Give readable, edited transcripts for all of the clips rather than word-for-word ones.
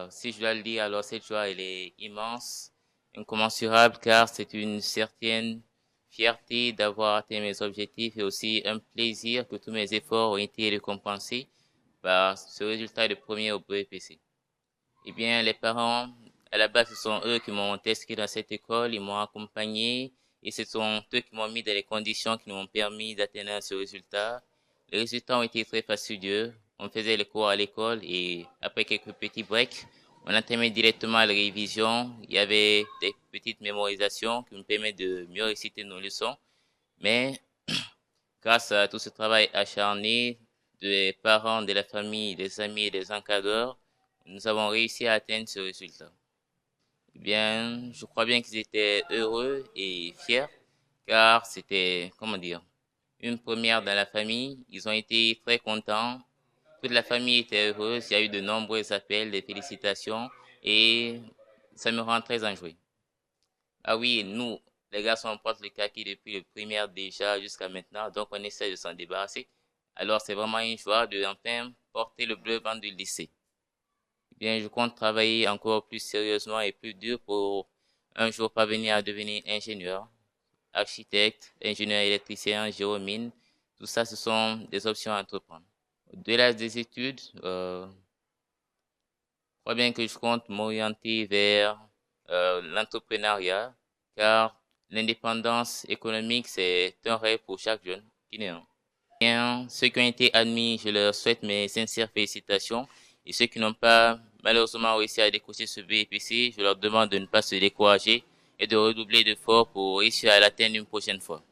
Si je dois le dire, alors cette joie, elle est immense, incommensurable, car c'est une certaine fierté d'avoir atteint mes objectifs et aussi un plaisir que tous mes efforts ont été récompensés par ce résultat de premier au BEPC. Eh bien, les parents, à la base, ce sont eux qui m'ont inscrit dans cette école, ils m'ont accompagné et ce sont eux qui m'ont mis dans les conditions qui m'ont permis d'atteindre ce résultat. Les résultats ont été très fastidieux. On faisait les cours à l'école et après quelques petits breaks, on entamait directement la révision. Il y avait des petites mémorisations qui me permettent de mieux réciter nos leçons. Mais grâce à tout ce travail acharné des parents, de la famille, des amis et des encadreurs, nous avons réussi à atteindre ce résultat. Eh bien, je crois bien qu'ils étaient heureux et fiers, car c'était, comment dire, une première dans la famille. Ils ont été très contents. Toute la famille était heureuse. Il y a eu de nombreux appels, des félicitations, et ça me rend très enjoué. Ah oui, nous, les garçons, on porte le kaki depuis le primaire déjà jusqu'à maintenant, donc on essaie de s'en débarrasser. Alors c'est vraiment une joie de enfin porter le bleu ventre du lycée. Eh bien, je compte travailler encore plus sérieusement et plus dur pour un jour parvenir à devenir ingénieur, architecte, ingénieur électricien, géomine. Tout ça, ce sont des options à entreprendre. Au-delà des études, je crois bien que je compte m'orienter vers l'entrepreneuriat, car l'indépendance économique, c'est un rêve pour chaque jeune guinéen. Bien, ceux qui ont été admis, je leur souhaite mes sincères félicitations. Et ceux qui n'ont pas malheureusement réussi à décrocher ce BEPC, je leur demande de ne pas se décourager et de redoubler d'efforts pour réussir à l'atteindre une prochaine fois.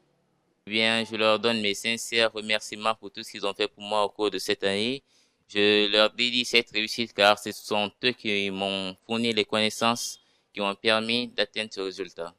Bien, je leur donne mes sincères remerciements pour tout ce qu'ils ont fait pour moi au cours de cette année. Je leur dédie cette réussite car ce sont eux qui m'ont fourni les connaissances qui m'ont permis d'atteindre ce résultat.